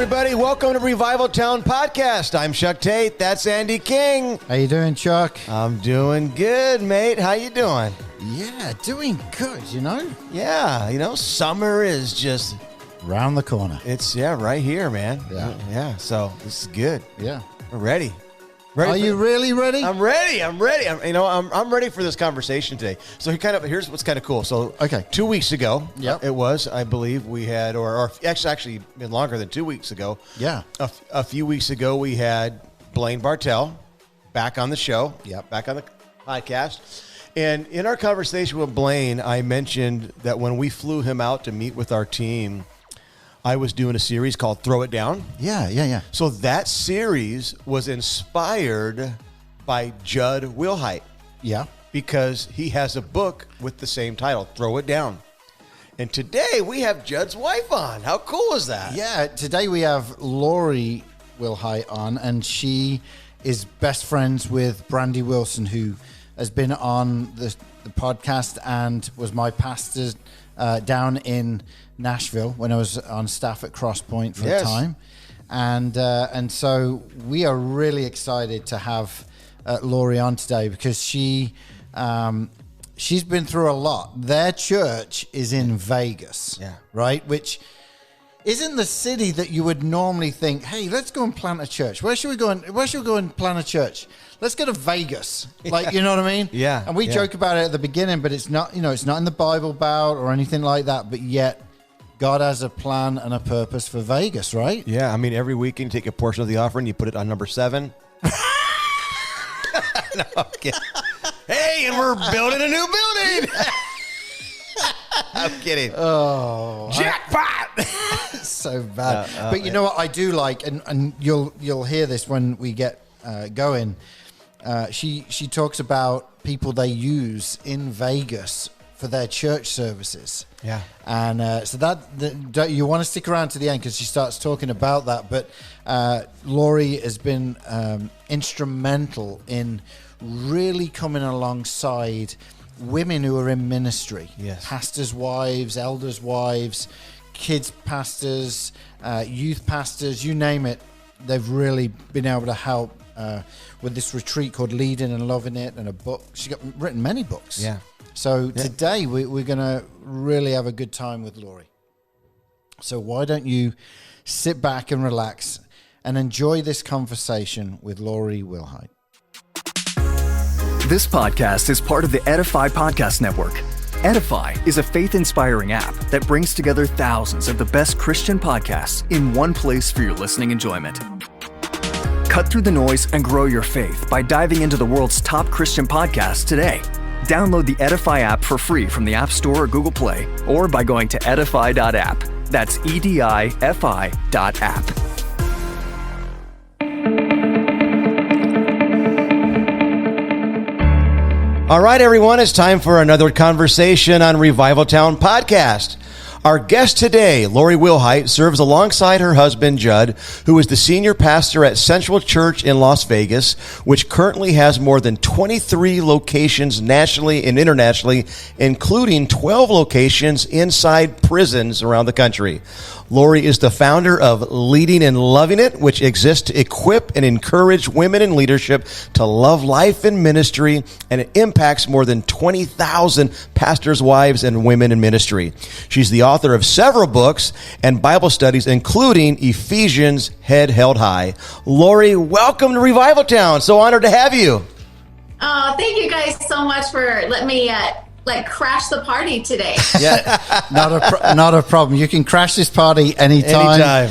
everybody. Welcome to Revival Town Podcast. I'm Chuck Tate. That's Andy King. How you doing, Chuck? I'm doing good, mate. How you doing? Yeah, doing good, you know? Yeah, summer is just... Round the corner. It's, right here, man. Yeah. So this is good. Yeah. We're ready. Are you really ready? I'm ready. I'm ready for this conversation today. So here's what's kind of cool. So, okay, 2 weeks ago, Yep. it was, I believe we had, or actually been longer than 2 weeks ago. Yeah. A few weeks ago, we had Blaine Bartell back on the show. Yep. Back on the podcast. And in our conversation with Blaine, I mentioned that when we flew him out to meet with our team, I was doing a series called Throw It Down. Yeah. So that series was inspired by Judd Wilhite. Yeah. Because he has a book with the same title, Throw It Down. And today we have Judd's wife on. How cool is that? Yeah, today we have Lori Wilhite on, and she is best friends with Brandy Wilson, who has been on the podcast and was my pastor down in Nashville when I was on staff at Crosspoint for a time. And so we are really excited to have Lori on today because she's been through a lot. Their church is in Vegas, right? Which isn't the city that you would normally think, hey, let's go and plant a church. Where should we go and plant a church? Let's go to Vegas. Like, you know what I mean? Yeah. And we joke about it at the beginning, but it's not, it's not in the Bible Belt or anything like that. But yet God has a plan and a purpose for Vegas, right? Yeah. I mean, every weekend you take a portion of the offering, you put it on number 7. No, I'm kidding. Hey, and we're building a new building. I'm kidding. Oh, jackpot! So bad. But you know what I do like, and you'll hear this when we get going. She talks about people they use in Vegas for their church services. Yeah. And so that you want to stick around to the end because she starts talking about that. But Lori has been instrumental in really coming alongside women who are in ministry. Yes. Pastors' wives, elders' wives, kids pastors, youth pastors, you name it. They've really been able to help with this retreat called Leading and Loving It, and a book. She's written many books. Yeah. So today we're going to really have a good time with Lori. So why don't you sit back and relax and enjoy this conversation with Lori Wilhite. This podcast is part of the Edify Podcast Network. Edify is a faith-inspiring app that brings together thousands of the best Christian podcasts in one place for your listening enjoyment. Cut through the noise and grow your faith by diving into the world's top Christian podcasts today. Download the Edify app for free from the App Store or Google Play, or by going to edify.app. That's edifi.app. All right, everyone, it's time for another conversation on Revival Town Podcast. Our guest today, Lori Wilhite, serves alongside her husband, Judd, who is the senior pastor at Central Church in Las Vegas, which currently has more than 23 locations nationally and internationally, including 12 locations inside prisons around the country. Lori is the founder of Leading and Loving It, which exists to equip and encourage women in leadership to love life and ministry, and it impacts more than 20,000 pastors' wives and women in ministry. She's the author of several books and Bible studies, including Ephesians, Head Held High. Lori, welcome to Revival Town. So honored to have you. Oh, thank you guys so much for letting me crash the party today. Yeah, not a problem. You can crash this party anytime.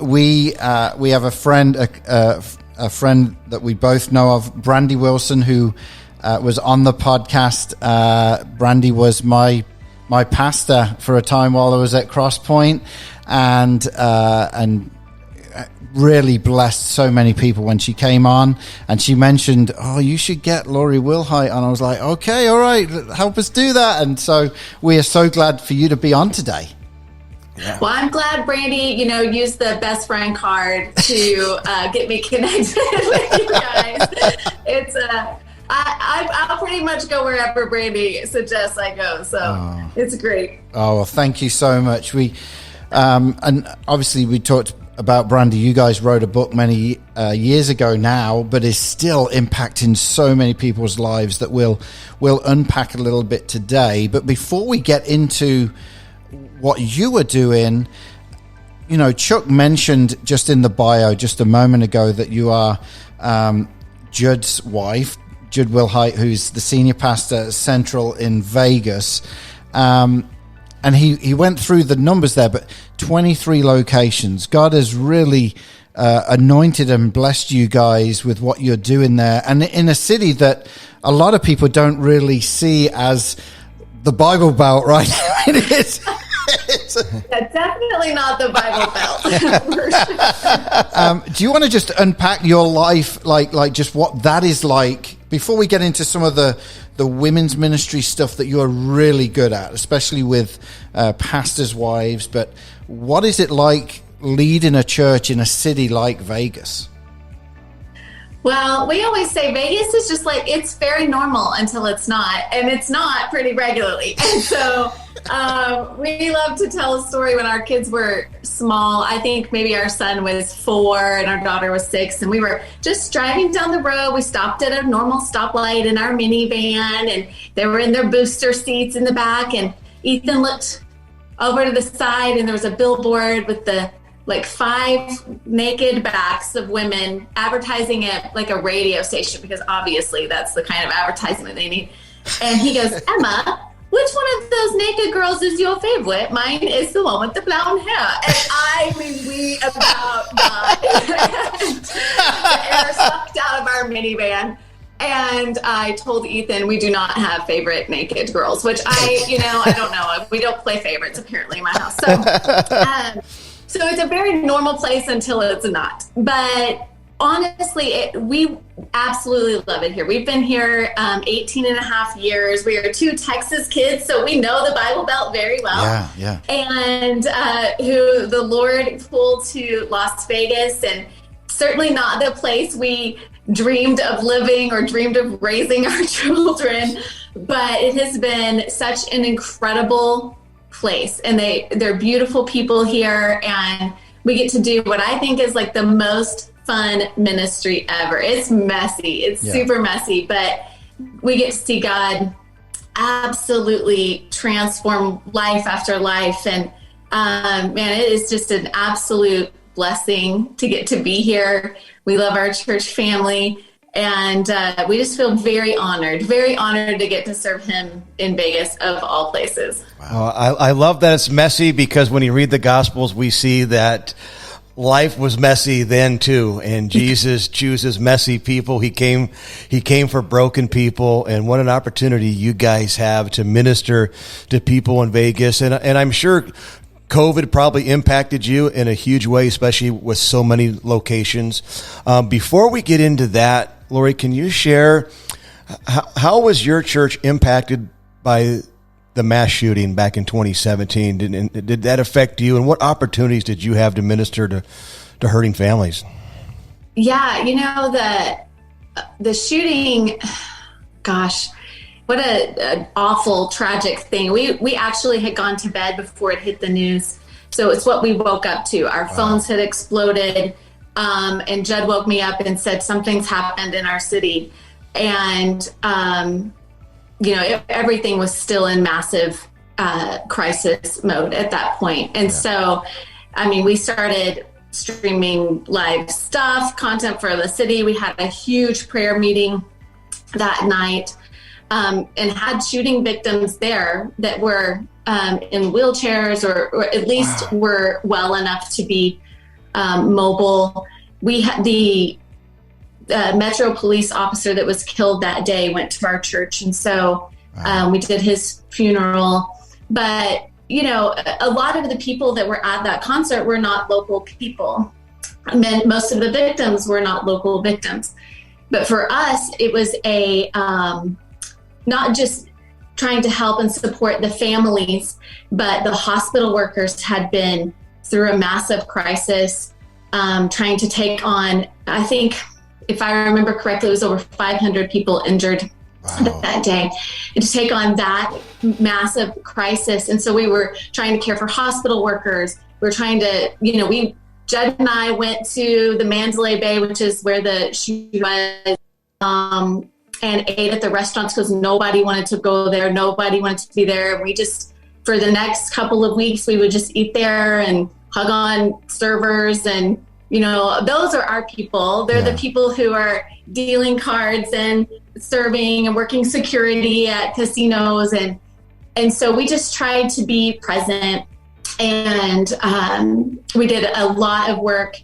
We have a friend that we both know of, Brandy Wilson, who was on the podcast. Brandy was my pastor for a time while I was at Crosspoint, and really blessed so many people when she came on, and she mentioned, oh, you should get Lori Wilhite, and I was like, okay, all right, help us do that. And so we are so glad for you to be on today. Yeah. Well, I'm glad Brandy, used the best friend card to get me connected with you guys. It's I'll pretty much go wherever Brandy suggests I go, so it's great. Oh, well, thank you so much. We and obviously we talked about Brandy. You guys wrote a book many years ago now, but is still impacting so many people's lives that we'll unpack a little bit today. But before we get into what you were doing, you know, Chuck mentioned just in the bio just a moment ago that you are Judd's wife, Judd Wilhite, who's the senior pastor at Central in Vegas. And he went through the numbers there, but 23 locations. God has really anointed and blessed you guys with what you're doing there. And in a city that a lot of people don't really see as the Bible Belt, right? It is. Yeah, definitely not the Bible Belt. Do you want to just unpack your life, like just what that is like, before we get into some of the women's ministry stuff that you're really good at, especially with pastors' wives? But what is it like leading a church in a city like Vegas? Well, we always say Vegas is just like, it's very normal until it's not, and it's not pretty regularly. And so we love to tell a story when our kids were small. I think maybe our son was 4 and our daughter was 6, and we were just driving down the road. We stopped at a normal stoplight in our minivan, and they were in their booster seats in the back, and Ethan looked over to the side, and there was a billboard with the 5 naked backs of women advertising at like a radio station, because obviously that's the kind of advertisement they need. And he goes, Emma, which one of those naked girls is your favorite? Mine is the one with the blonde hair. And we about got the air sucked out of our minivan. And I told Ethan, we do not have favorite naked girls, which I don't know. We don't play favorites apparently in my house. So it's a very normal place until it's not. But honestly, we absolutely love it here. We've been here 18 and a half years. We are 2 Texas kids, so we know the Bible Belt very well. Yeah. And who the Lord pulled to Las Vegas, and certainly not the place we dreamed of living or dreamed of raising our children. But it has been such an incredible place, and they're beautiful people here, and we get to do what I think is like the most fun ministry ever. It's messy, it's super messy, but we get to see God absolutely transform life after life, and man, it is just an absolute blessing to get to be here. We love our church family, and we just feel very honored to get to serve him in Vegas, of all places. Wow. I love that it's messy, because when you read the Gospels, we see that life was messy then too, and Jesus chooses messy people. He came for broken people, and what an opportunity you guys have to minister to people in Vegas. And I'm sure COVID probably impacted you in a huge way, especially with so many locations. Before we get into that, Lori, can you share how was your church impacted by the mass shooting back in 2017? Did that affect you, and what opportunities did you have to minister to hurting families? Yeah, the shooting, gosh, what an awful, tragic thing. We actually had gone to bed before it hit the news, so it's what we woke up to. Our phones had exploded. And Judd woke me up and said, something's happened in our city. And, everything was still in massive crisis mode at that point. And so, we started streaming live content for the city. We had a huge prayer meeting that night, and had shooting victims there that were in wheelchairs or at least were well enough to be mobile. We had the Metro police officer that was killed that day went to our church, and so we did his funeral. But a lot of the people that were at that concert were not local people. And then most of the victims were not local victims. But for us, it was a not just trying to help and support the families, but the hospital workers had been through a massive crisis. Trying to take on, I think, if I remember correctly, it was over 500 people injured that day, and to take on that massive crisis. And so we were trying to care for hospital workers. We were trying to, we Judd and I went to the Mandalay Bay, which is where the shoot was, and ate at the restaurants because nobody wanted to go there. Nobody wanted to be there. We just, for the next couple of weeks, we would just eat there and hug on servers. And, you know, those are our people. They're the people who are dealing cards and serving and working security at casinos. And so we just tried to be present. And we did a lot of work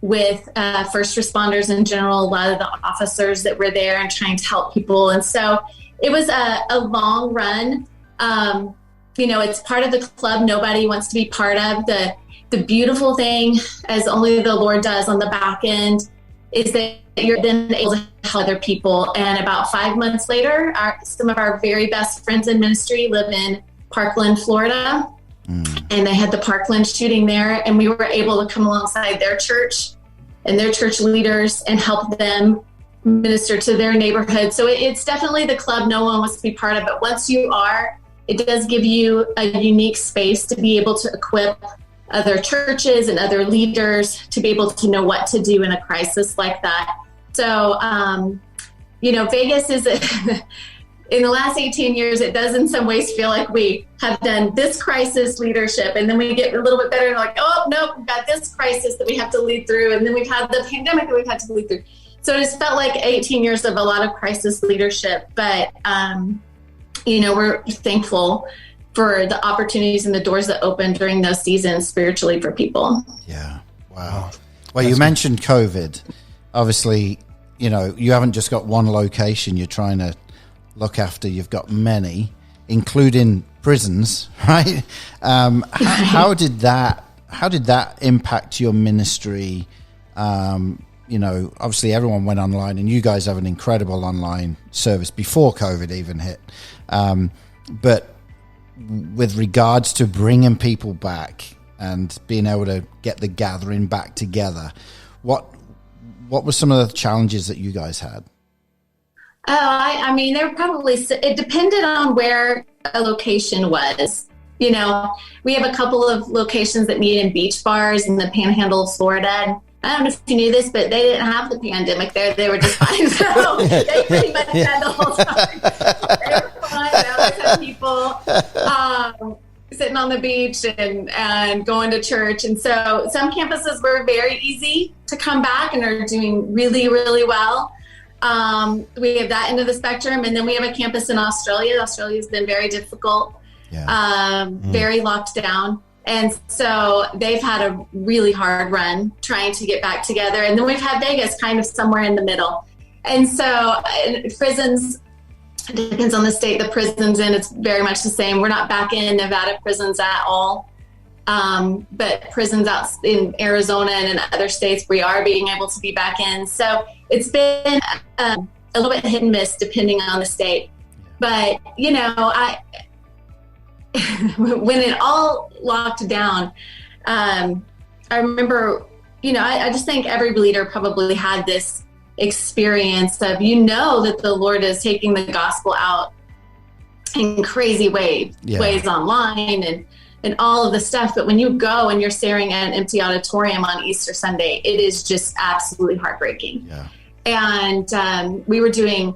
with first responders in general, a lot of the officers that were there and trying to help people. And so it was a long run. You know, it's part of the club nobody wants to be part of. The beautiful thing, as only the Lord does on the back end, is that you're then able to help other people. And about 5 months later, some of our very best friends in ministry live in Parkland, Florida. And they had the Parkland shooting there, and we were able to come alongside their church and their church leaders and help them minister to their neighborhood. So it's definitely the club no one wants to be part of, but once you are, it does give you a unique space to be able to equip other churches and other leaders to be able to know what to do in a crisis like that. So, you know, Vegas is in the last 18 years, it does in some ways feel like we have done this crisis leadership, and then we get a little bit better and like, oh, nope, we've got this crisis that we have to lead through, and then we've had the pandemic that we've had to lead through. So it has felt like 18 years of a lot of crisis leadership, but, you know, we're thankful for the opportunities and the doors that open during those seasons spiritually for people. Yeah. Wow. Well, you mentioned COVID. Obviously, you know, you haven't just got one location you're trying to look after. You've got many, including prisons, right? How did that impact your ministry? You know, obviously everyone went online, and you guys have an incredible online service before COVID even hit. But with regards to bringing people back and being able to get the gathering back together, what were some of the challenges that you guys had? Oh, I mean, there were probably, it depended on where a location was. You know, we have a couple of locations that meet in beach bars in the panhandle of Florida. And I don't know if you knew this, but they didn't have the pandemic there. They were just fine. So they pretty much had the whole time. They were fine. They always had people sitting on the beach and going to church. And so some campuses were very easy to come back and are doing really, really well. We have that end of the spectrum. And then we have a campus in Australia. Australia's been very difficult, very locked down. And so they've had a really hard run trying to get back together. And then we've had Vegas kind of somewhere in the middle. And so prisons, it depends on the state the prison's in. It's very much the same. We're not back in Nevada prisons at all. But prisons out in Arizona and in other states, we are being able to be back in. So it's been a little bit hit and miss depending on the state. But, you know, when it all locked down, I remember, you know, I just think every leader probably had this experience of, you know, that the Lord is taking the gospel out in crazy ways online and all of the stuff. But when you go and you're staring at an empty auditorium on Easter Sunday, it is just absolutely heartbreaking. Yeah. And we were doing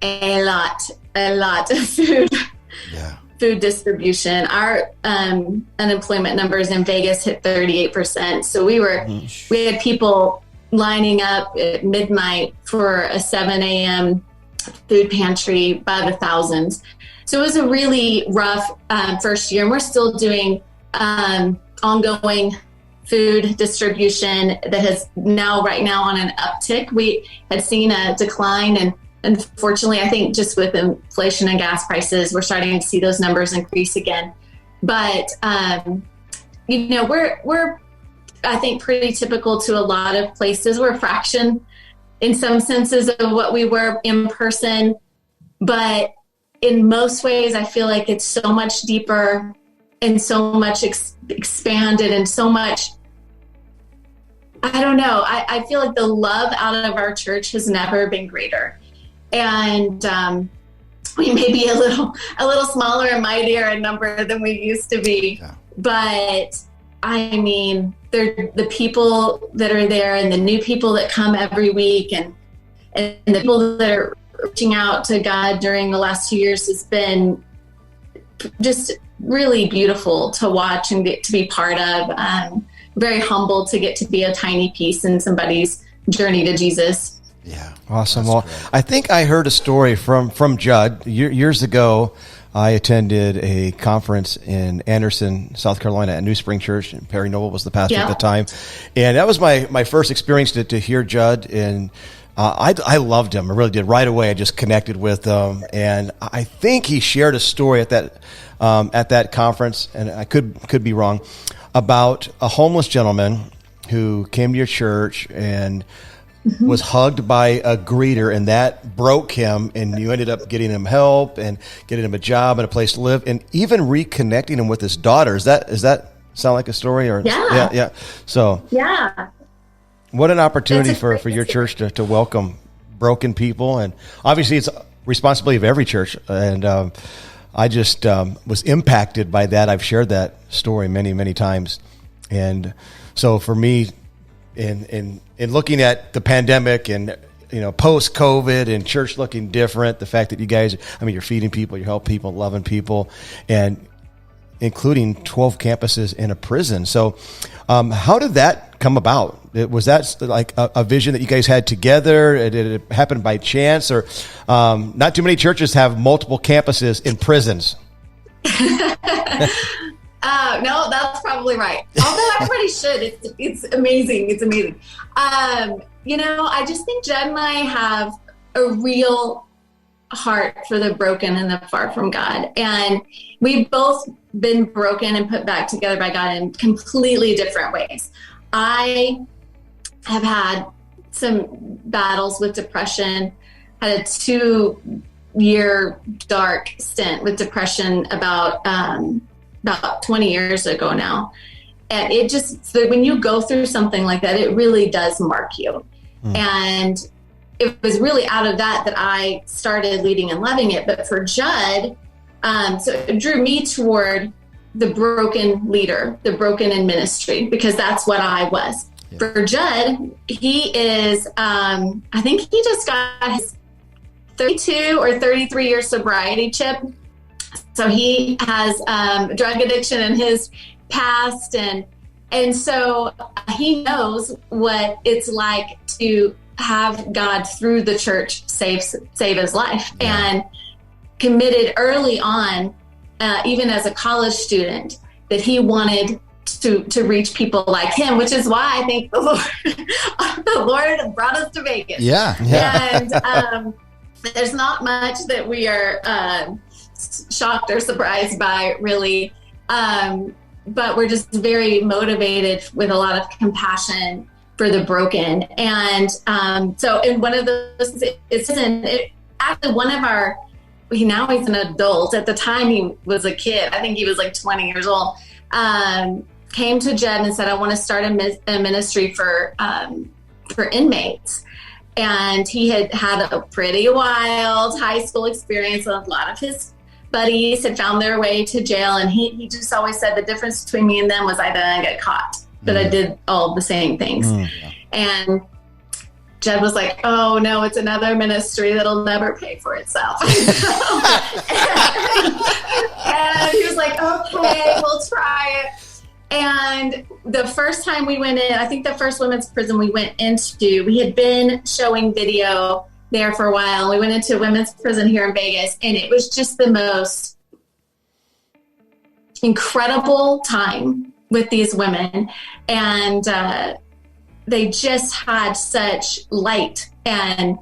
a lot of food. Yeah. Food distribution. Our unemployment numbers in Vegas hit 38%. So we had people lining up at midnight for a 7 a.m. food pantry by the thousands. So it was a really rough first year. And we're still doing ongoing food distribution that has right now on an uptick. We had seen a decline, and unfortunately, I think just with inflation and gas prices, we're starting to see those numbers increase again. But, you know, we're, I think, pretty typical to a lot of places. We're a fraction in some senses of what we were in person. But in most ways, I feel like it's so much deeper and so much expanded and so much, I don't know. I feel like the love out of our church has never been greater. And we may be a little smaller and mightier in number than we used to be. Yeah. But I mean, the people that are there and the new people that come every week and the people that are reaching out to God during the last 2 years has been just really beautiful to watch and get to be part of. Very humbled to get to be a tiny piece in somebody's journey to Jesus. Yeah. Awesome. Well, great. I think I heard a story from Judd years ago. I attended a conference in Anderson, South Carolina at New Spring Church, and Perry Noble was the pastor at the time. And that was my first experience to hear Judd, and I loved him. I really did. Right away, I just connected with him. And I think he shared a story at that conference, and I could be wrong, about a homeless gentleman who came to your church and was hugged by a greeter, and that broke him, and you ended up getting him help and getting him a job and a place to live, and even reconnecting him with his daughter. Does that sound like a story? Or yeah. So what an opportunity for your church to welcome broken people, and obviously it's a responsibility of every church. And I just was impacted by that. I've shared that story many times, and so for me, in looking at the pandemic and post COVID and church looking different, the fact that you guys, you're feeding people, you're helping people, loving people, and including 12 campuses in a prison. So how did that come about? Was that like a vision that you guys had together? Did it happen by chance? Or not too many churches have multiple campuses in prisons. No, that's probably right. Although everybody should. It's amazing. It's amazing. I just think Jed and I have a real heart for the broken and the far from God. And we've both been broken and put back together by God in completely different ways. I have had some battles with depression, had a 2-year dark stint with depression about 20 years ago now. And it just, when you go through something like that, it really does mark you. And it was really out of that I started leading and loving it. But for Judd, so it drew me toward the broken leader, the broken in ministry, because that's what I was. Yeah. For Judd, he is, I think he just got his 32 or 33-year sobriety chip. So he has drug addiction in his past, and so he knows what it's like to have God through the church save his life, and committed early on, even as a college student, that he wanted to reach people like him, which is why I think the Lord brought us to Vegas. And there's not much that we are shocked or surprised by, really, but we're just very motivated with a lot of compassion for the broken. And so in one of those, actually one of our, now he's an adult. At the time he was a kid. I think he was like 20 years old. Came to Jed and said, I want to start a ministry for inmates. And he had a pretty wild high school experience. A lot of his buddies had found their way to jail. And he just always said the difference between me and them was I didn't get caught, but I did all the same things. And Jed was like, oh no, it's another ministry that'll never pay for itself. And he was like, okay, we'll try it. And the first time we went in, I think the first women's prison we went into, we had been showing video there for a while. We went into a women's prison here in Vegas, and it was just the most incredible time with these women. And they just had such light and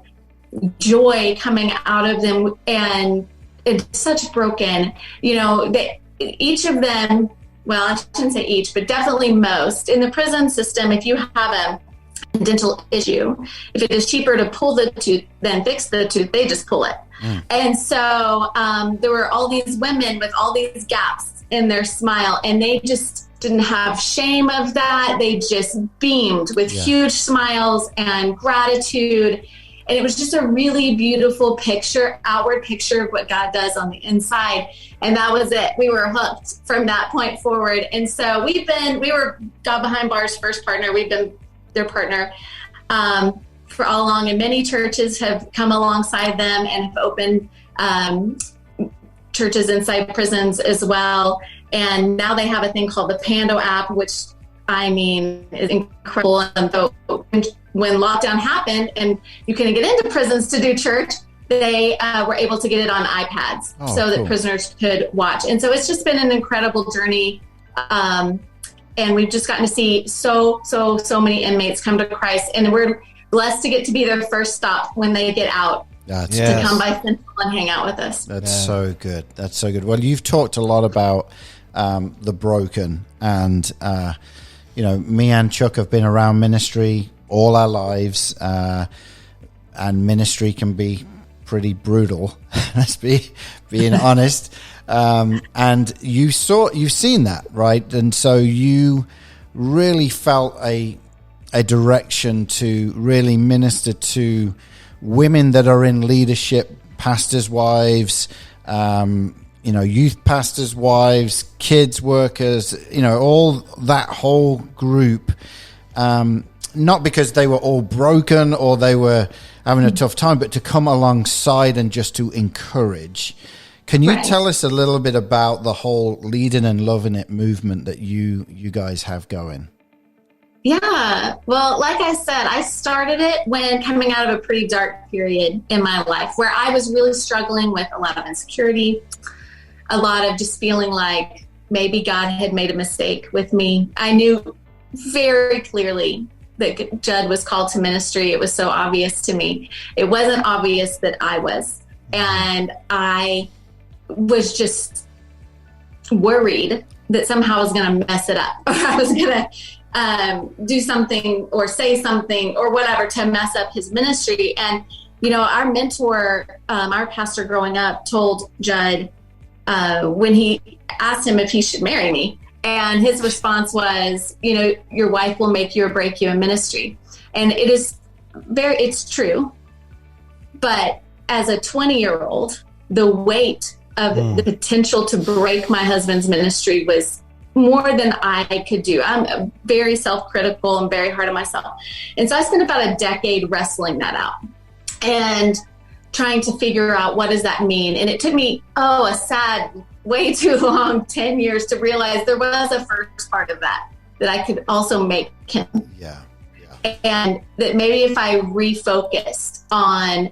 joy coming out of them, and it's such broken, each of them, well, I shouldn't say each, but definitely most. In the prison system, if you have a dental issue, if it is cheaper to pull the tooth than fix the tooth, they just pull it. And so there were all these women with all these gaps in their smile, and they just didn't have shame of that. They just beamed with huge smiles and gratitude. And it was just a really beautiful picture, outward picture of what God does on the inside. And that was it. We were hooked from that point forward. And so we were God Behind Bars' first partner. We've been their partner for all along. And many churches have come alongside them and have opened churches inside prisons as well. And now they have a thing called the Pando app, which I mean is incredible. And so when lockdown happened and you couldn't get into prisons to do church, they were able to get it on iPads that prisoners could watch. And so it's just been an incredible journey. And we've just gotten to see so many inmates come to Christ. And we're blessed to get to be their first stop when they get out. To come by Central and hang out with us. That's so good. That's so good. Well, you've talked a lot about the broken, and me and Chuck have been around ministry all our lives, and ministry can be pretty brutal. Let's being honest. And you've seen that, right? And so you really felt a direction to really minister to women that are in leadership, pastors' wives, youth pastors' wives, kids workers, all that whole group, not because they were all broken or they were having a tough time, but to come alongside and just to encourage. Can you tell us a little bit about the whole Leading and Loving It movement that you guys have going? Yeah, well, like I said, I started it when coming out of a pretty dark period in my life where I was really struggling with a lot of insecurity, a lot of just feeling like maybe God had made a mistake with me. I knew very clearly that Judd was called to ministry. It was so obvious to me. It wasn't obvious that I was. And I was just worried that somehow I was going to mess it up, or I was going to do something or say something or whatever to mess up his ministry. And, our mentor, our pastor growing up told Judd when he asked him if he should marry me. And his response was, your wife will make you or break you in ministry. And it's true. But as a 20-year-old, the weight of the potential to break my husband's ministry was more than I could do. I'm very self-critical and very hard on myself. And so I spent about a decade wrestling that out and trying to figure out what does that mean. And it took me, a sad, way too long, 10 years to realize there was a first part of that I could also make him. Yeah. And that maybe if I refocused on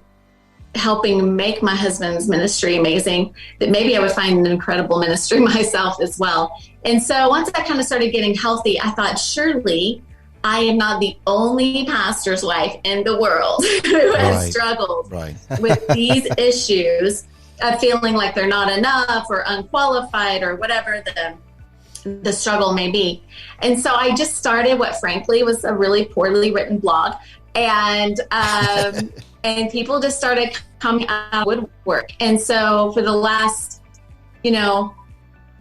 helping make my husband's ministry amazing, that maybe I would find an incredible ministry myself as well. And so once I kind of started getting healthy, I thought, surely I am not the only pastor's wife in the world who has struggled with these issues of feeling like they're not enough or unqualified or whatever the struggle may be. And so I just started what frankly was a really poorly written blog, and and people just started coming out of woodwork. And so for the last,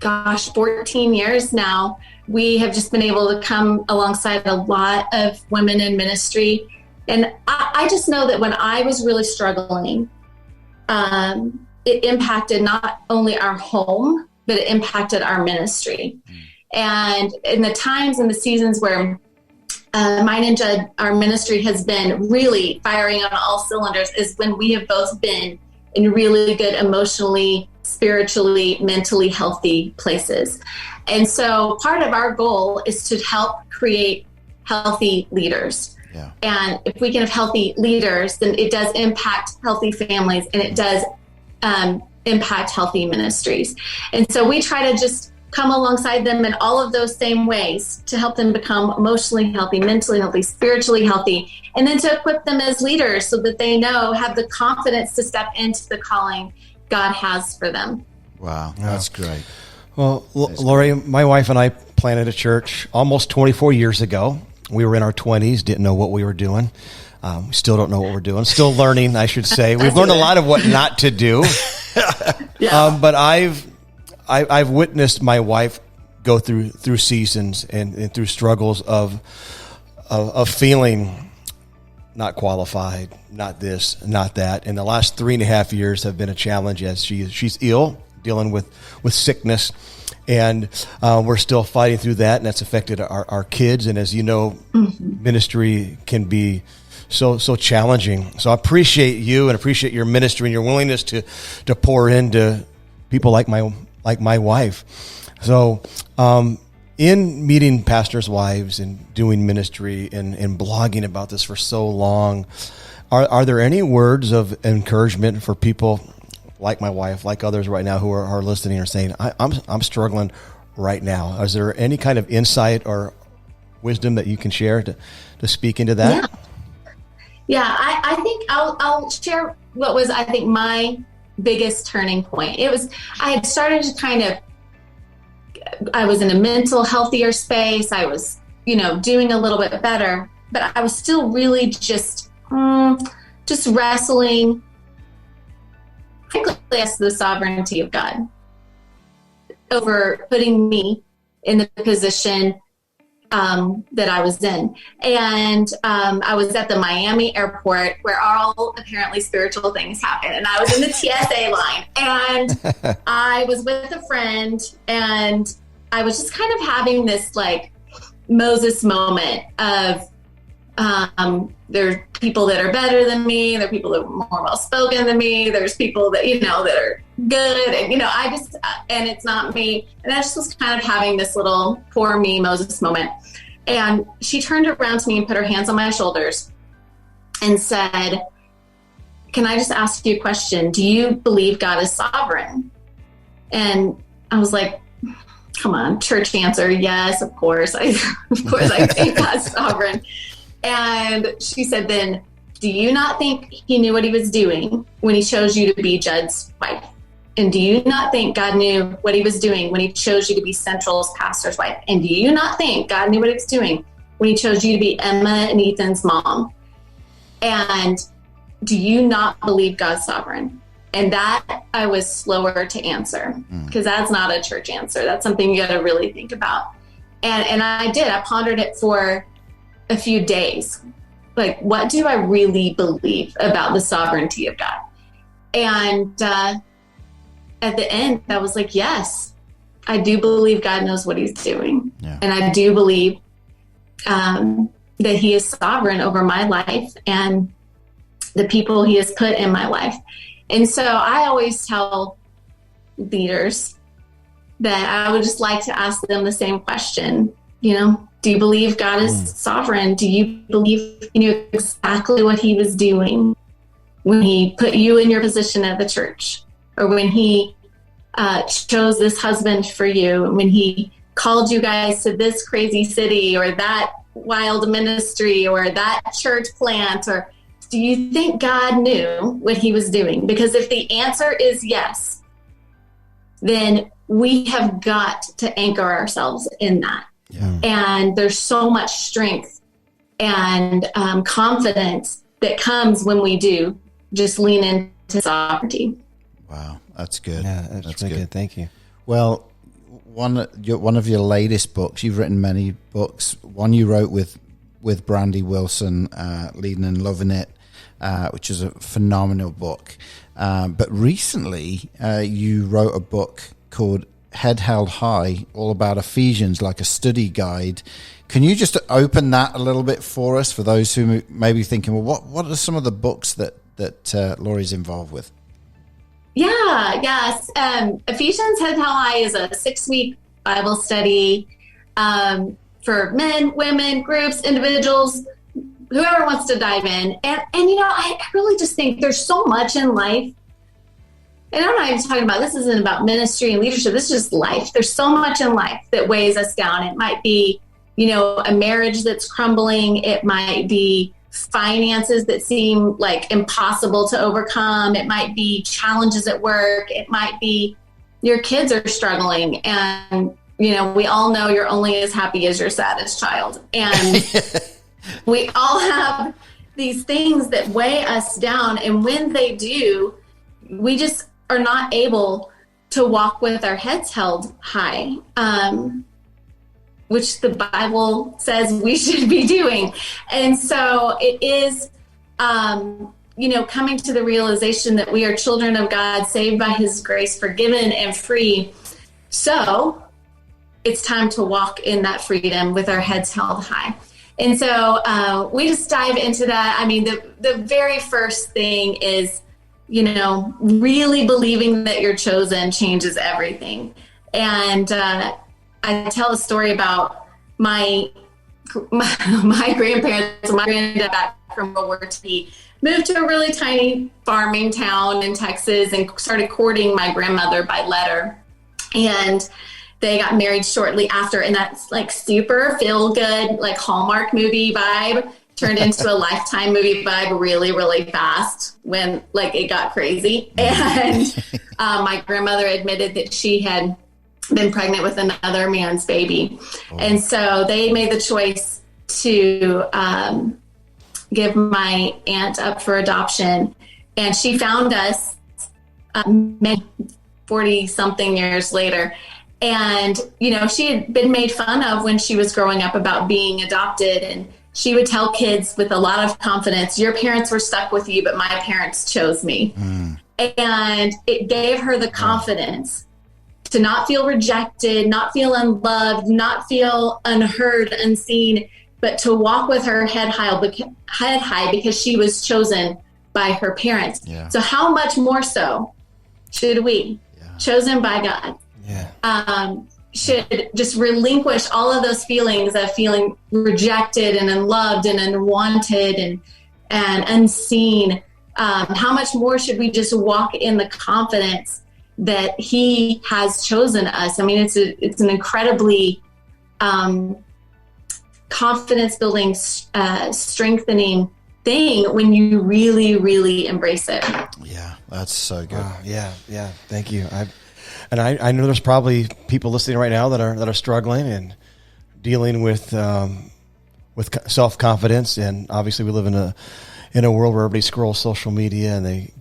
14 years now, we have just been able to come alongside a lot of women in ministry. And I just know that when I was really struggling, it impacted not only our home, but it impacted our ministry. And in the times and the seasons where mine and Judd, our ministry has been really firing on all cylinders, is when we have both been in really good emotionally, spiritually, mentally healthy places. And so part of our goal is to help create healthy leaders. Yeah. And if we can have healthy leaders, then it does impact healthy families, and it does impact healthy ministries. And so we try to just come alongside them in all of those same ways to help them become emotionally healthy, mentally healthy, spiritually healthy, and then to equip them as leaders so that they have the confidence to step into the calling God has for them. Wow, that's great. Well, Lori, my wife and I planted a church almost 24 years ago. We were in our 20s, didn't know what we were doing. We still don't know what we're doing. Still learning, I should say. We've learned a lot of what not to do. But I've witnessed my wife go through seasons and through struggles of feeling not qualified, not this, not that. And the last 3.5 years have been a challenge as she's ill, dealing with sickness. And we're still fighting through that, and that's affected our kids. And as you know, ministry can be so challenging. So I appreciate you and appreciate your ministry and your willingness to pour into people like my wife. So in meeting pastors' wives and doing ministry and blogging about this for so long, are there any words of encouragement for people like my wife, like others right now who are listening or saying, I'm struggling right now? Is there any kind of insight or wisdom that you can share to speak into that? Yeah, I think I'll share what was, I think, my biggest turning point. I had started to I was in a mental healthier space. I was, doing a little bit better, but I was still really just wrestling against the sovereignty of God over putting me in the position that I was in. And I was at the Miami airport where all apparently spiritual things happen. And I was in the TSA line, and I was with a friend, and I was just kind of having this like Moses moment of there are people that are better than me. There are people that are more well-spoken than me. There's people that, that are good. And, and it's not me. And I just was kind of having this little poor me Moses moment. And she turned around to me and put her hands on my shoulders and said, "Can I just ask you a question? Do you believe God is sovereign?" And I was like, come on, church answer. Yes, of course. I think God's sovereign. And she said, "Then do you not think he knew what he was doing when he chose you to be Judd's wife? And do you not think God knew what he was doing when he chose you to be Central's pastor's wife? And do you not think God knew what he was doing when he chose you to be Emma and Ethan's mom? And do you not believe God's sovereign?" And that I was slower to answer, because that's not a church answer. That's something you got to really think about. And I did. I pondered it for a few days. Like, what do I really believe about the sovereignty of God? And at the end, I was like, yes, I do believe God knows what he's doing. Yeah. And I do believe that he is sovereign over my life and the people he has put in my life. And so I always tell leaders that I would just like to ask them the same question. Do you believe God is sovereign? Do you believe he knew exactly what he was doing when he put you in your position at the church, or when he chose this husband for you, when he called you guys to this crazy city or that wild ministry or that church plant? Or do you think God knew what he was doing? Because if the answer is yes, then we have got to anchor ourselves in that. Yeah. And there's so much strength and confidence that comes when we do just lean into sovereignty. Wow, that's good. Yeah, that's really good. Thank you. Well, one of your latest books, you've written many books. One you wrote with Brandy Wilson, Leading and Loving It, which is a phenomenal book. But recently, you wrote a book called Head Held High, all about Ephesians, like a study guide. Can you just open that a little bit for us, for those who may be thinking, well, what are some of the books that Lori's involved with? Yes. Ephesians Head Held High is a 6-week Bible study for men, women, groups, individuals, whoever wants to dive in. And I really just think there's so much in life. And I'm not even talking about, this isn't about ministry and leadership. This is just life. There's so much in life that weighs us down. It might be, a marriage that's crumbling. It might be finances that seem like impossible to overcome. It might be challenges at work. It might be your kids are struggling. And, we all know you're only as happy as your saddest child. And we all have these things that weigh us down. And when they do, we just are not able to walk with our heads held high, which the Bible says we should be doing. And so it is coming to the realization that we are children of God, saved by his grace, forgiven and free. So it's time to walk in that freedom with our heads held high. And so we just dive into that. I mean, the very first thing is, really believing that you're chosen changes everything. And I tell a story about my grandparents, my granddad back from World War II, moved to a really tiny farming town in Texas and started courting my grandmother by letter. And they got married shortly after. And that's like super feel good, like Hallmark movie vibe turned into a Lifetime movie vibe really, really fast when it got crazy. And my grandmother admitted that she had been pregnant with another man's baby. Oh. And so they made the choice to give my aunt up for adoption. And she found us 40 something years later. And, she had been made fun of when she was growing up about being adopted. And she would tell kids with a lot of confidence, your parents were stuck with you, but my parents chose me. Mm. And it gave her the confidence to not feel rejected, not feel unloved, not feel unheard, unseen, but to walk with her head high because she was chosen by her parents. Yeah. So how much more so should we, chosen by God, should just relinquish all of those feelings of feeling rejected and unloved and unwanted and unseen. How much more should we just walk in the confidence that he has chosen us? I mean, it's an incredibly confidence building, strengthening thing when you really, really embrace it. Yeah, that's so good. Yeah. Thank you. I know there's probably people listening right now that are struggling and dealing with self-confidence. And obviously we live in a world where everybody scrolls social media and they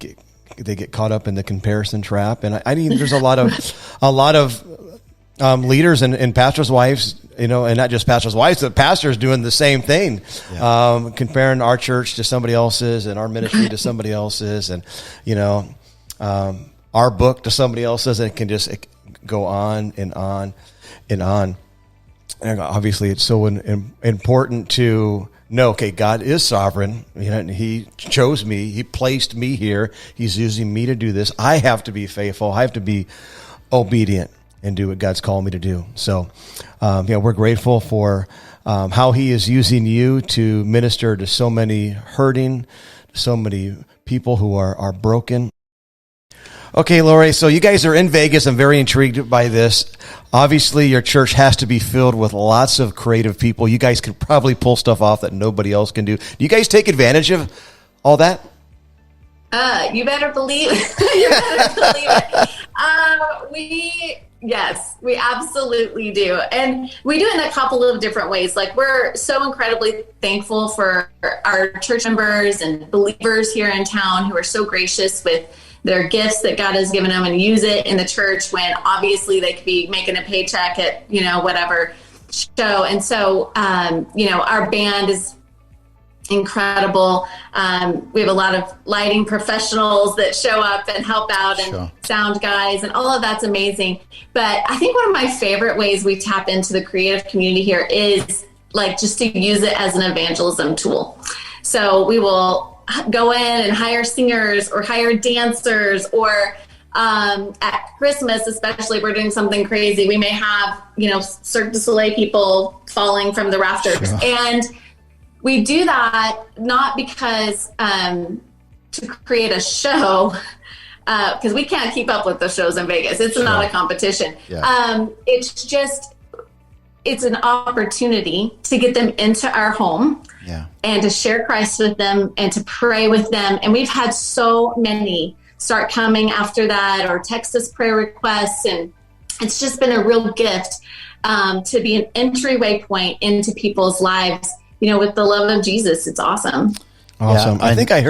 get caught up in the comparison trap. And I think there's a lot of leaders and pastors' wives, and not just pastors' wives, but pastors doing the same thing, comparing our church to somebody else's and our ministry to somebody else's, and our book to somebody else's, and it can just go on and on and on. And obviously, it's so important to know, okay, God is sovereign. He chose me. He placed me here. He's using me to do this. I have to be faithful. I have to be obedient and do what God's called me to do. So, we're grateful for how he is using you to minister to so many hurting, so many people who are broken. Okay, Lori, so you guys are in Vegas. I'm very intrigued by this. Obviously, your church has to be filled with lots of creative people. You guys could probably pull stuff off that nobody else can do. Do you guys take advantage of all that? You better believe it. Yes, we absolutely do. And we do it in a couple of different ways. Like, we're so incredibly thankful for our church members and believers here in town who are so gracious with their gifts that God has given them and use it in the church when obviously they could be making a paycheck at, whatever show. And so, our band is incredible. We have a lot of lighting professionals that show up and help out, and sound guys, and all of that's amazing. But I think one of my favorite ways we tap into the creative community here is just to use it as an evangelism tool. So we will go in and hire singers or hire dancers, or at Christmas especially, we're doing something crazy. We may have, Cirque du Soleil people falling from the rafters. Sure. And we do that not because to create a show, because we can't keep up with the shows in Vegas. It's not a competition. Yeah. It's an opportunity to get them into our home. Yeah. And to share Christ with them and to pray with them. And we've had so many start coming after that or text us prayer requests. And it's just been a real gift to be an entryway point into people's lives, with the love of Jesus. It's awesome. Awesome. Yeah, I think I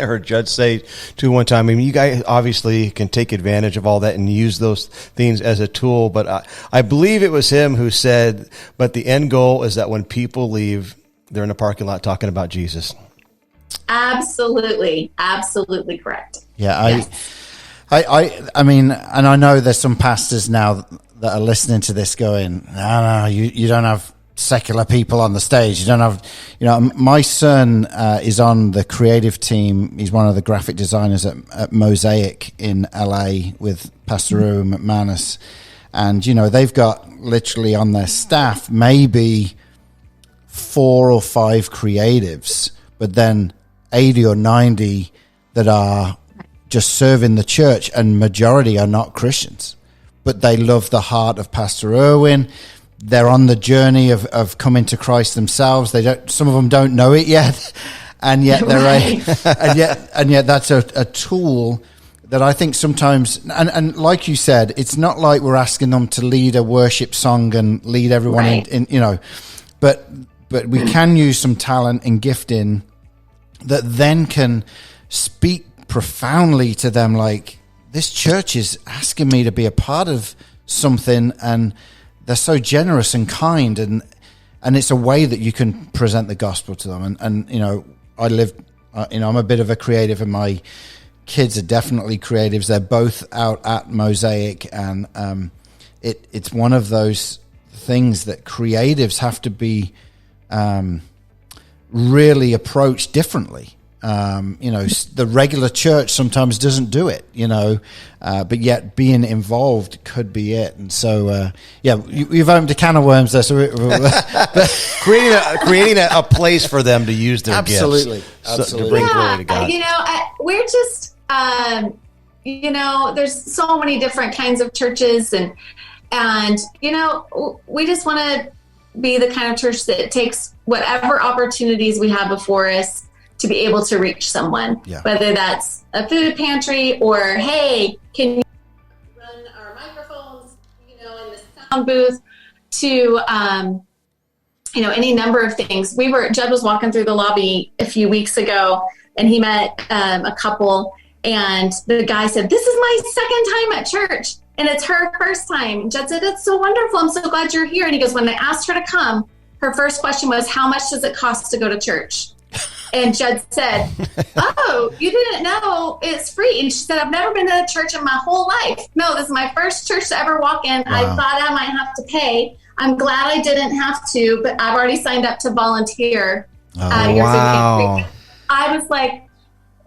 heard Judd say too one time, you guys obviously can take advantage of all that and use those things as a tool. But I believe it was him who said, but the end goal is that when people leave, they're in a parking lot talking about Jesus. Absolutely correct. Yeah, Yes. I mean, and I know there's some pastors now that are listening to this going, no, you don't have secular people on the stage. You don't have, my son is on the creative team. He's one of the graphic designers at Mosaic in LA with Pastor Ewan McManus. And, they've got literally on their staff maybe 4 or 5 creatives, but then 80 or 90 that are just serving the church, and majority are not Christians, but they love the heart of Pastor Ewan. They're on the journey of coming to Christ themselves. Some of them don't know it yet, and yet and yet that's a tool that I think sometimes, and like you said, it's not like we're asking them to lead a worship song and lead everyone in, but we can use some talent and gifting that then can speak profoundly to them, like, this church is asking me to be a part of something, and they're so generous and kind, and it's a way that you can present the gospel to them. And I live, I'm a bit of a creative, and my kids are definitely creatives. They're both out at Mosaic, and it's one of those things that creatives have to be really approached differently. The regular church sometimes doesn't do it, but yet being involved could be it. And so, you've opened a can of worms there. So creating a place for them to use their absolutely. gifts to bring glory to God. We're just, there's so many different kinds of churches, and we just want to be the kind of church that takes whatever opportunities we have before us to be able to reach someone, whether that's a food pantry or, hey, can you run our microphones, in the sound booth, to, any number of things. Judd was walking through the lobby a few weeks ago, and he met a couple, and the guy said, "This is my second time at church, and it's her first time." And Judd said, "That's so wonderful. I'm so glad you're here." And he goes, "When they asked her to come, her first question was, how much does it cost to go to church?" And Judd said, "Oh, you didn't know it's free." And she said, "I've never been to a church in my whole life. No, this is my first church to ever walk in. Wow. I thought I might have to pay. I'm glad I didn't have to, but I've already signed up to volunteer." Wow. I was like,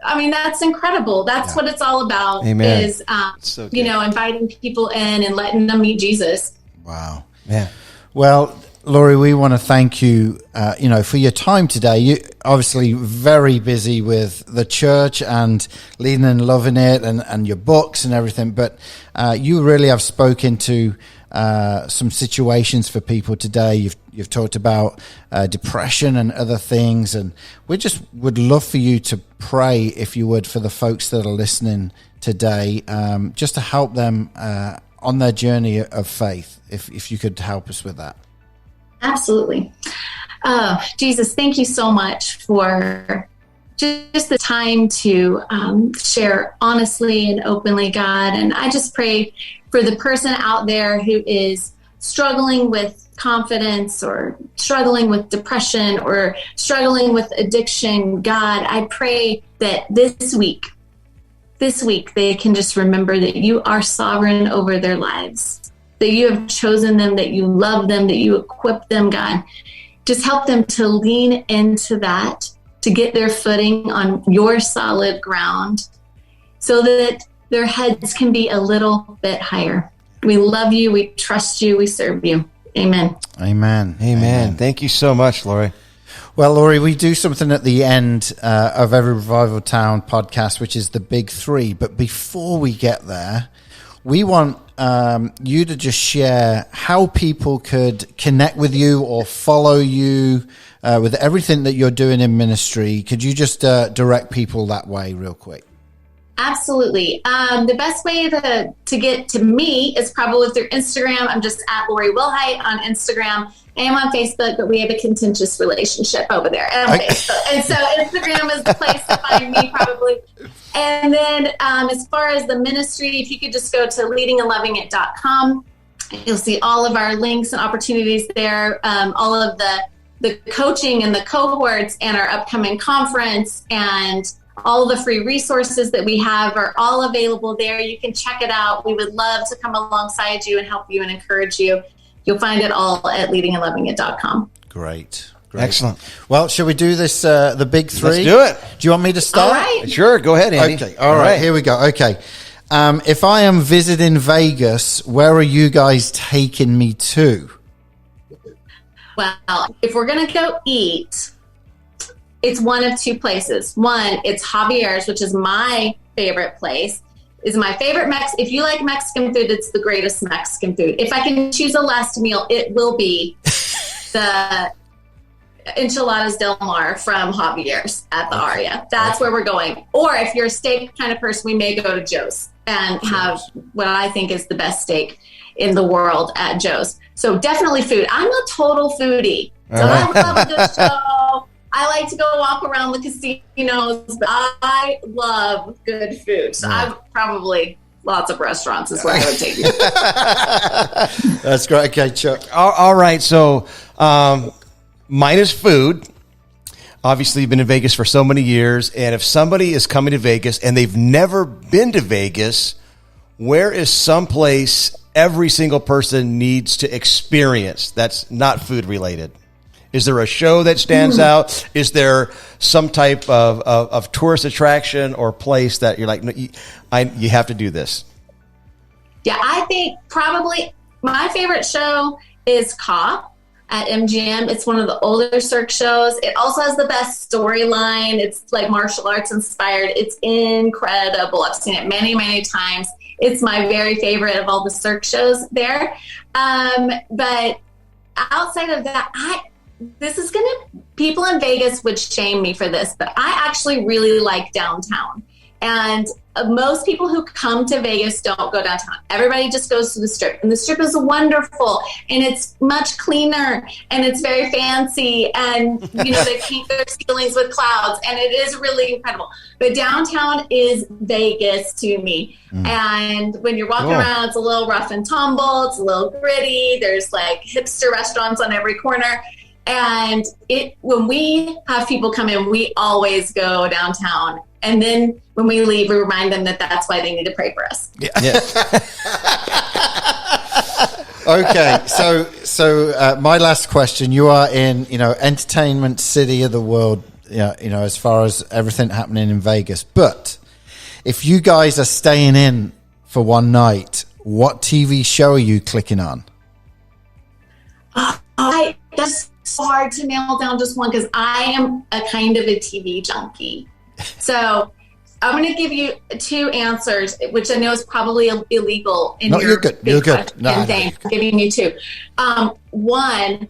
that's incredible. That's what it's all about. Amen. Is, so inviting people in and letting them meet Jesus. Wow. Yeah. Well, Lori, we want to thank you, for your time today. You obviously very busy with the church and leading and loving it, and your books and everything. But you really have spoken to some situations for people today. You've talked about depression and other things, and we just would love for you to pray, if you would, for the folks that are listening today, just to help them on their journey of faith. If you could help us with that. Absolutely. Jesus, thank you so much for just the time to share honestly and openly, God. And I just pray for the person out there who is struggling with confidence, or struggling with depression, or struggling with addiction. God, I pray that this week they can just remember that you are sovereign over their lives, that you have chosen them, that you love them, that you equip them, God. Just help them to lean into that, to get their footing on your solid ground, so that their heads can be a little bit higher. We love you, we trust you, we serve you. Amen. Amen. Amen. Thank you so much, Lori. Well, Lori, we do something at the end of every Revival Town podcast, which is the big three. But before we get there, we want you to just share how people could connect with you or follow you with everything that you're doing in ministry. Could you just direct people that way real quick? Absolutely. The best way to get to me is probably through Instagram. I'm just at Lori Wilhite on Instagram. I am on Facebook, but we have a contentious relationship over there on Facebook. And so Instagram is the place to find me probably. And then as far as the ministry, if you could just go to leadingandlovingit.com, you'll see all of our links and opportunities there. All of the the coaching and the cohorts and our upcoming conference and all the free resources that we have are all available there. You can check it out. We would love to come alongside you and help you and encourage you. You'll find it all at leadingandlovingit.com. Great. Excellent. Well, shall we do this, the big three? Let's do it. Do you want me to start? All right. Sure, go ahead, Andy. Okay, all right, here we go. Okay. If I am visiting Vegas, where are you guys taking me to? Well, if we're going to go eat, it's one of two places. One, it's Javier's, which is my favorite place. Is my favorite If you like Mexican food, it's the greatest Mexican food. If I can choose a last meal, it will be the enchiladas del mar from Javier's at the Aria. That's where we're going. Or if you're a steak kind of person, we may go to Joe's and have what I think is the best steak in the world at Joe's. So definitely food. I'm a total foodie. So I love a good show. I like to go walk around the casinos, but I love good food. So I probably lots of restaurants is where I would take you. That's great. Okay, Chuck. All right. So mine is food. Obviously, you've been in Vegas for so many years. And if somebody is coming to Vegas and they've never been to Vegas, where is someplace every single person needs to experience that's not food related? Is there a show that stands out? Is there some type of tourist attraction or place that you're like, no, you have to do this? Yeah, I think probably my favorite show is Cop at MGM. It's one of the older Cirque shows. It also has the best storyline. It's like martial arts inspired. It's incredible. I've seen it many, many times. It's my very favorite of all the Cirque shows there. But outside of that, people in Vegas would shame me for this, but I actually really like downtown. And most people who come to Vegas don't go downtown. Everybody just goes to the Strip. And the Strip is wonderful, and it's much cleaner, and it's very fancy. And, they paint their ceilings with clouds, and it is really incredible. But downtown is Vegas to me. And when you're walking around, it's a little rough and tumble. It's a little gritty. There's like hipster restaurants on every corner. And when we have people come in, we always go downtown. And then when we leave, we remind them that that's why they need to pray for us. Yeah. Okay, so my last question: you are in, entertainment city of the world, as far as everything happening in Vegas. But if you guys are staying in for one night, what TV show are you clicking on? That's so hard to nail down just one because I am a kind of a TV junkie. So I'm going to give you two answers, which I know is probably illegal. You're good. You're good. I'm giving you two. One,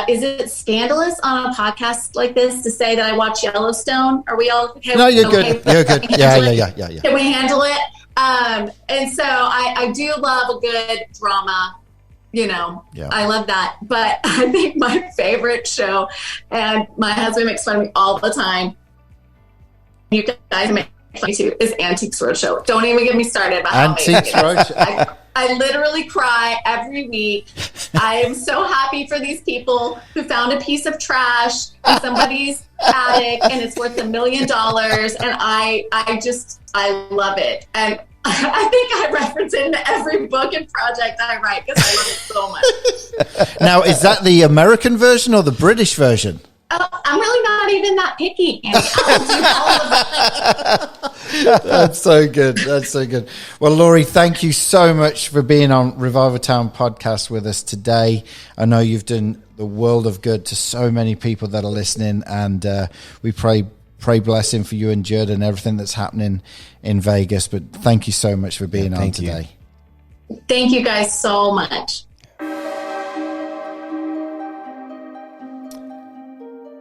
is it scandalous on a podcast like this to say that I watch Yellowstone? Are we all okay? No, you're good. You're good. Yeah. Can we handle it? And so I do love a good drama. I love that. But I think my favorite show, and my husband makes fun of me all the time, you guys make fun of me too, is Antiques Roadshow. Don't even get me started about Antiques Roadshow. I literally cry every week. I am so happy for these people who found a piece of trash in somebody's attic and it's worth $1 million. And I love it. And I think I reference it in every book and project I write because I love it so much. Now, is that the American version or the British version? Oh, I'm really not even that picky, Andy. I'll do all of it. That's so good. That's so good. Well, Laurie, thank you so much for being on Revival Town podcast with us today. I know you've done the world of good to so many people that are listening, and we pray blessing for you and Judd and everything that's happening in Vegas. But thank you so much for being on today. Thank you guys so much.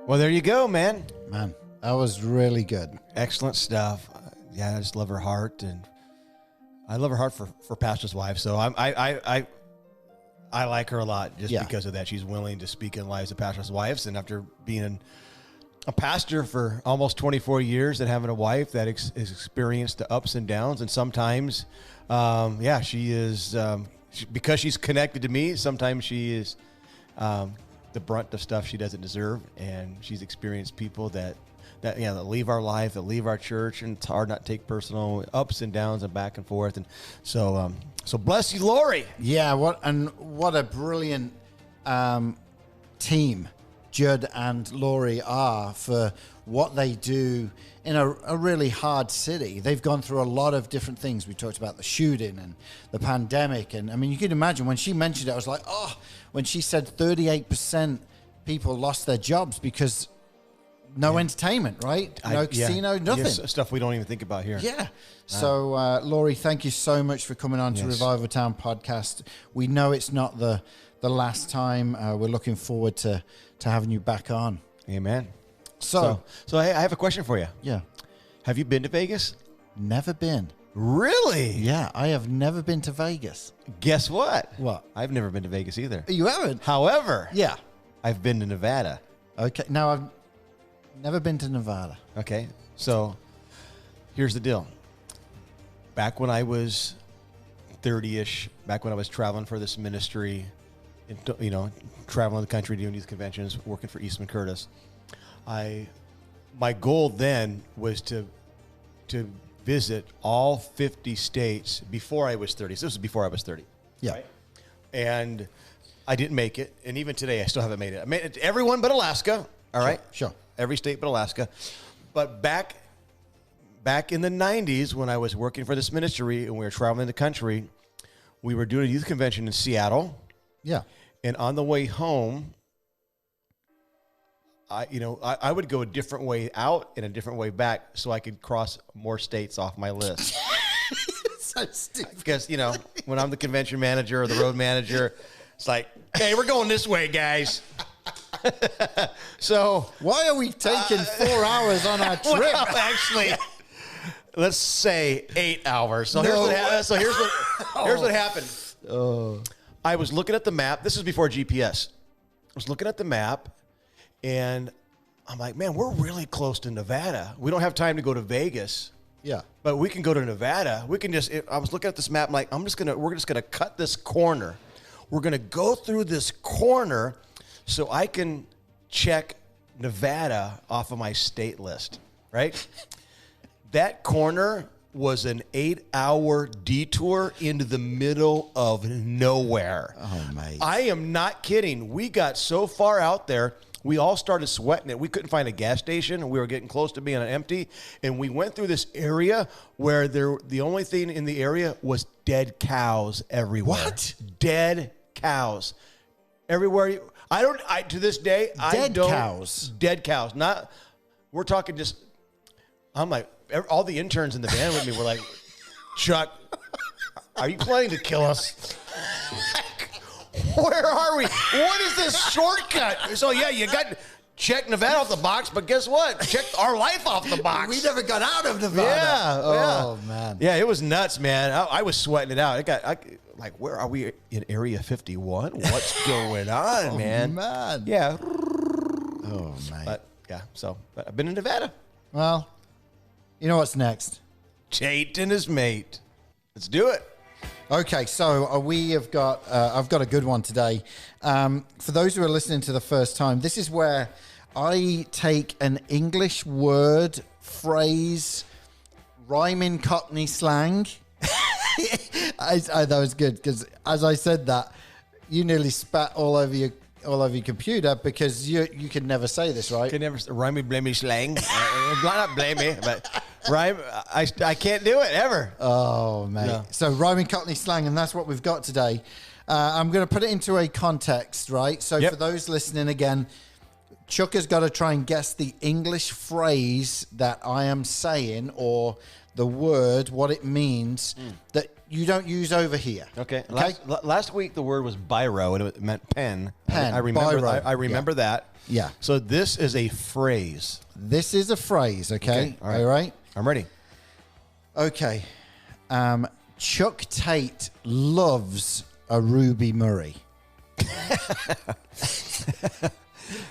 Well, there you go, man. Man, that was really good. Excellent stuff. I just love her heart, and I love her heart for pastors' wives. So I like her a lot just because of that. She's willing to speak in lives of pastors' wives, and after being a pastor for almost 24 years and having a wife that has experienced the ups and downs, and sometimes, she is because she's connected to me. Sometimes she is. the brunt of stuff she doesn't deserve, and she's experienced people that leave our life, that leave our church, and it's hard not to take personal ups and downs and back and forth. And so bless you, Lori. Yeah, what a brilliant team Judd and Lori are for what they do in a really hard city. They've gone through a lot of different things. We talked about the shooting and the pandemic, and I mean, you can imagine when she mentioned it, I was like, when she said 38% people lost their jobs because no entertainment, right? No casino, nothing. Yes, stuff we don't even think about here. Yeah. So, Lori, thank you so much for coming on to Revival Town podcast. We know it's not the last time. We're looking forward to having you back on. Amen. So I have a question for you. Yeah. Have you been to Vegas? Never been. Really? Yeah, I have never been to Vegas. Guess what? What? I've never been to Vegas either. You haven't? However, Yeah. I've been to Nevada. Okay. Now, I've never been to Nevada. Okay. So here's the deal. Back when I was 30-ish, back when I was traveling for this ministry, traveling the country, doing youth conventions, working for Eastman Curtis, my goal then was to visit all 50 states before I was 30. So this was before I was 30. Yeah. Right? And I didn't make it. And even today, I still haven't made it. I made it to everyone but Alaska. All right. Sure. Every state but Alaska. But back in the 90s, when I was working for this ministry and we were traveling the country, we were doing a youth convention in Seattle. Yeah. And on the way home, I would go a different way out and a different way back so I could cross more states off my list. So stupid. Because, when I'm the convention manager or the road manager, it's like, hey, we're going this way, guys. So why are we taking 4 hours on our trip? Well, actually, let's say 8 hours. So here's what happened. I was looking at the map. This is before GPS. I was looking at the map, and I'm like, man, we're really close to Nevada. We don't have time to go to Vegas. Yeah. But we can go to Nevada. We can I was looking at this map, I'm like, we're just gonna cut this corner. We're gonna go through this corner so I can check Nevada off of my state list, right? That corner was an 8-hour detour into the middle of nowhere. Oh, mate. I am not kidding. We got so far out there, we all started sweating it. We couldn't find a gas station, and we were getting close to being empty. And we went through this area where the only thing in the area was dead cows everywhere. What? Dead cows everywhere. To this day, Dead cows. Dead cows. Not. We're talking just. I'm like, all the interns in the van with me were like, Chuck, are you planning to kill us? Where are we? What is this shortcut? So yeah, you got check Nevada off the box, but guess what? Check our life off the box. We never got out of Nevada. Yeah. Oh, man. Yeah, it was nuts, man. I was sweating it out. Where are we in Area 51? What's going on, man? Man. Yeah. Oh, man. But I've been in Nevada. Well, you know what's next? Tate and his mate. Let's do it. Okay, so I've got a good one today. For those who are listening to the first time, this is where I take an English word, phrase, rhyming Cockney slang. That was good because as I said that, you nearly spat all over your computer because you can never say this, right? Can never rhymey blamey slang. Not blamey, but rhyme. I can't do it ever. Oh, mate. No. So rhyming Cockney slang, and that's what we've got today. I'm going to put it into a context, right? So for those listening again, Chuck has got to try and guess the English phrase that I am saying or the word, what it means that you don't use over here. Okay. Last week the word was biro and it meant pen. Pen. I remember. Biro. I remember that. Yeah. So this is a phrase. This is a phrase. Okay. All right. I'm ready. Okay. Chuck Tate loves a Ruby Murray.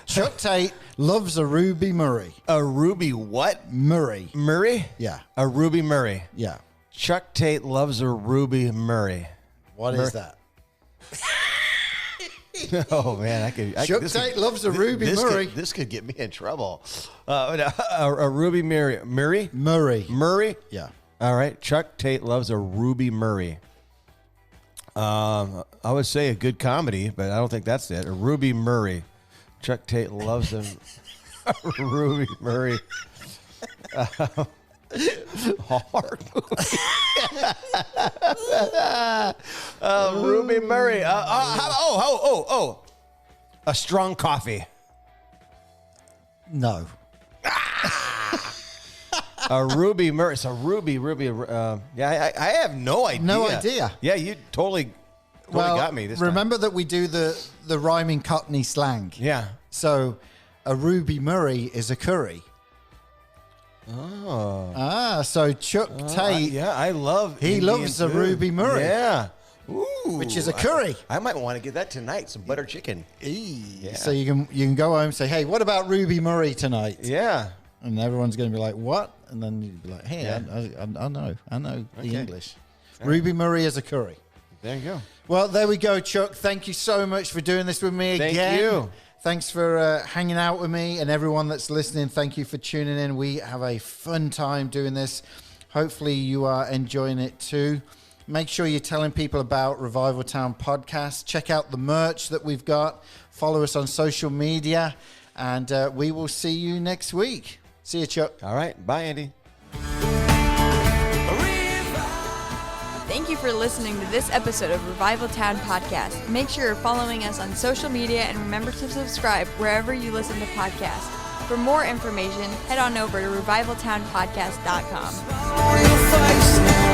Chuck Tate loves a Ruby Murray. A Ruby what? Murray. Murray? Yeah. A Ruby Murray. Yeah. Chuck Tate loves a Ruby Murray. What is that? Oh man, Chuck Tate loves a Ruby Murray. This could get me in trouble. A Ruby Murray. Murray. Yeah. All right. Chuck Tate loves a Ruby Murray. I would say a good comedy, but I don't think that's it. A Ruby Murray. Chuck Tate loves a Ruby Murray. Hard movie. Ruby Murray. A strong coffee. No. A Ruby Murray. It's a Ruby. Yeah, I have no idea. No idea. Yeah, you totally got me this time. Remember that we do the rhyming Cockney slang. Yeah. So a Ruby Murray is a curry. Oh. So Chuck Tate. Yeah, I love He Indian loves a food. Ruby Murray. Yeah. Ooh, which is a curry. I might want to get that tonight. Some butter chicken. Yeah. So you can go home and say, hey, what about Ruby Murray tonight? Yeah. And everyone's going to be like, what? And then you'd be like, hey, Yeah. I know the Okay. English. Ruby Murray is a curry. There you go. Well, there we go, Chuck. Thank you so much for doing this with me again. Thank you. Thanks for hanging out with me, and everyone that's listening, thank you for tuning in. We have a fun time doing this. Hopefully you are enjoying it too. Make sure you're telling people about Revival Town Podcast. Check out the merch that we've got. Follow us on social media, and we will see you next week. See you, Chuck. All right. Bye, Andy. Thank you for listening to this episode of Revival Town Podcast. Make sure you're following us on social media and remember to subscribe wherever you listen to podcasts. For more information, head on over to revivaltownpodcast.com.